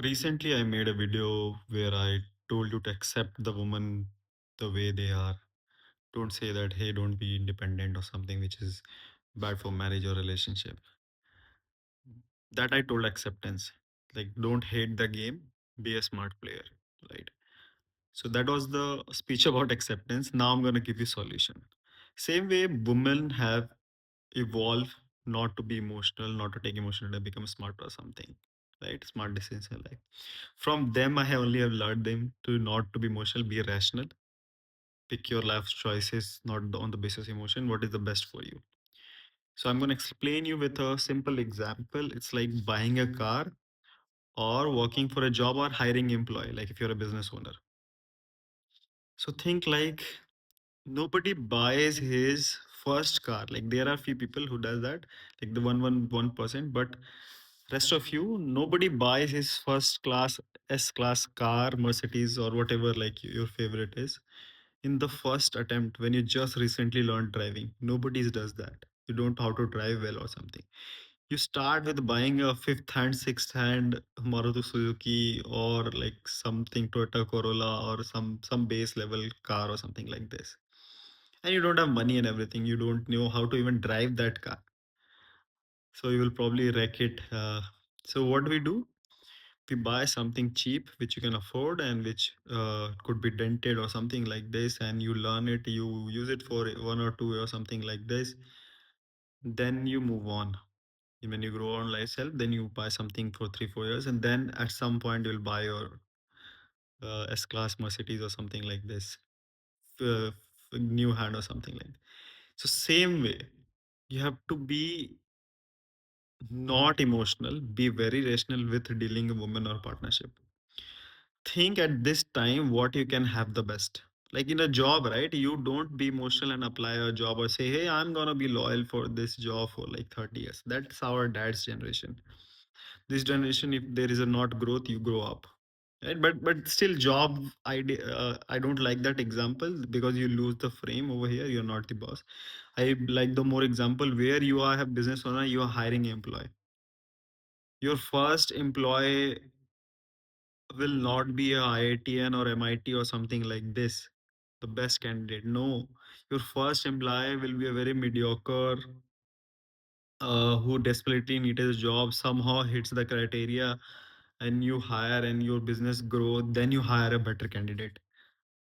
Recently, I made a video where I told you to accept the woman the way they are. Don't say that, hey, don't be independent or something which is bad for marriage or relationship. That I told acceptance. Like, don't hate the game, be a smart player, right? So that was the speech about acceptance. Now I'm going to give you solution. Same way women have evolved not to be emotional, not to take emotional, to become smart or something, right? Smart decisions in life. From them, I have only have learned them to not to be emotional, be rational. Pick your life choices, not on the basis of emotion. What is the best for you? So I'm going to explain you with a simple example. It's like buying a car or working for a job or hiring employee. Like if you're a business owner. So think like nobody buys his first car. Like there are few people who does that, like the 1% but rest of you, nobody buys his first class S class car, Mercedes or whatever like your favorite is in the first attempt when you just recently learned driving. Nobody does that. You don't know how to drive well or something. You start with buying a fifth hand, sixth hand Maruti Suzuki or like something Toyota Corolla or some base level car or something like this. And you don't have money and everything. You don't know how to even drive that car. So you will probably wreck it. So what we do? We buy something cheap which you can afford and which could be dented or something like this, and you learn it. You use it for 1 or 2 or something like this. Then you move on. When you grow on yourself, then you buy something for 3 4 years, and then at some point you'll buy your S class Mercedes or something like this, uh, new hand or something like that. So same way, you have to be not emotional, be very rational with dealing a woman or partnership. Think at this time what you can have the best. Like in a job, right? You don't be emotional and apply a job or say, hey, I'm gonna be loyal for this job for like 30 years. That's our dad's generation. This generation, if there is a not growth, you grow up, right? But still job idea, I don't like that example because you lose the frame over here. You're not the boss. I like the more example where you are a business owner, you are hiring employee. Your first employee will not be a IITN or MIT or something like this, the best candidate. No, your first employee will be a very mediocre who desperately needs a job, somehow hits the criteria, and you hire and your business grow. Then you hire a better candidate.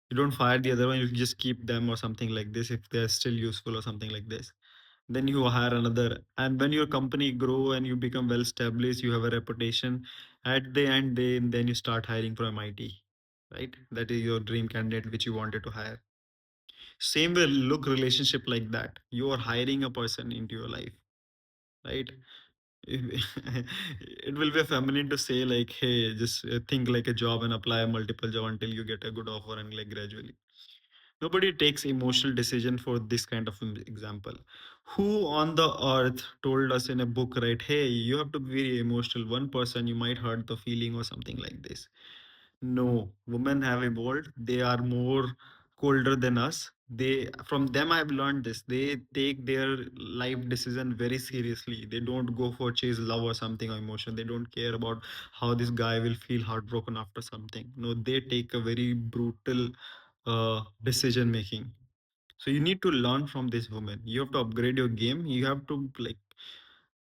You don't fire the other one. You just keep them or something like this if they're still useful or something like this. Then you hire another, and when your company grow and you become well established, you have a reputation. At the end, then you start hiring from MIT, right? That is your dream candidate which you wanted to hire. Same will look relationship like that. You are hiring a person into your life, right? It will be feminine to say like, hey, just think like a job and apply a multiple job until you get a good offer and like gradually. Nobody takes emotional decision for this kind of example. Who on the earth told us in a book, right? Hey, you have to be very emotional. One person you might hurt the feeling or something like this. No, women have evolved. They are more colder than us. They from them I have learned this. They take their life decision very seriously. They don't go for chase love or something or emotion. They don't care about how this guy will feel heartbroken after something. No, they take a very brutal decision making. So you need to learn from this woman. You have to upgrade your game. You have to like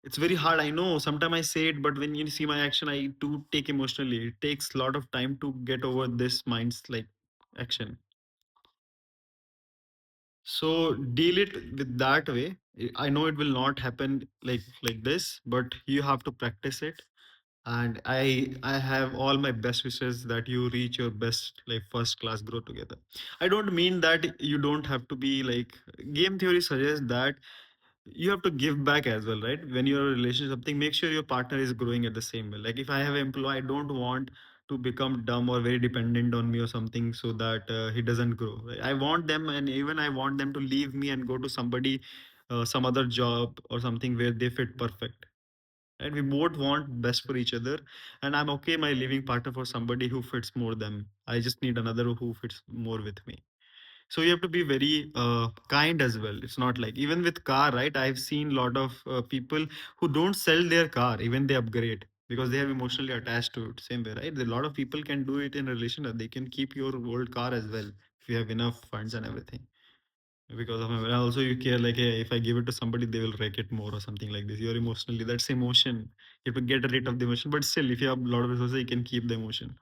it's very hard. I know. Sometimes I say it, but when you see my action, I do take emotionally. It takes a lot of time to get over this mind's like action. So deal it with that way. I know it will not happen like this, but you have to practice it. And I have all my best wishes that you reach your best like first class growth together. I don't mean that you don't have to be like game theory suggests that you have to give back as well, right? When you're in a relationship something, make sure your partner is growing at the same way. Like if I have an employee, I don't want to become dumb or very dependent on me or something so that he doesn't grow, right? I want them, and even I want them to leave me and go to somebody some other job or something where they fit perfect, right? We both want best for each other, and I'm okay my living partner for somebody who fits more them. I just need another who fits more with me. So you have to be very kind as well. It's not like even with car, right? I've seen a lot of people who don't sell their car, even they upgrade. because they have emotionally attached to it. Same way, right? A lot of people can do it in a relation. They can keep your old car as well if you have enough funds and everything. Because of my, also you care like, hey, if I give it to somebody, they will wreck it more or something like this. You're emotionally, that's emotion. You have to get rid of the emotion, but still, if you have a lot of resources, you can keep the emotion.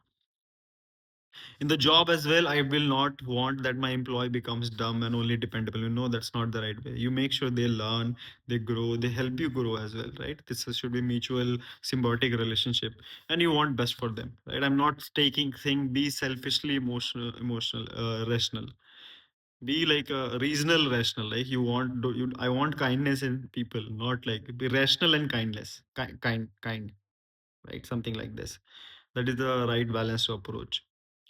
In the job as well, I will not want that my employee becomes dumb and only dependable. You know, that's not the right way. You make sure they learn, they grow, they help you grow as well, right? This should be mutual symbiotic relationship, and you want best for them, right? I'm not taking thing, be selfishly emotional, rational. Be like a reasonable rational, like you want you, I want kindness in people, not like be rational and kindness, kind, right? Something like this. That is the right balance to approach.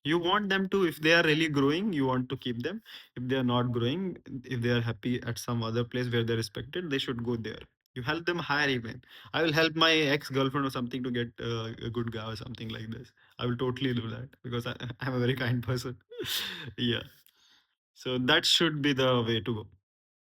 You want them to, if they are really growing, you want to keep them. If they are not growing, if they are happy at some other place where they're respected, they should go there. You help them hire even. I will help my ex-girlfriend or something to get a good guy or something like this. I will totally do that because I'm a very kind person. Yeah. So that should be the way to go.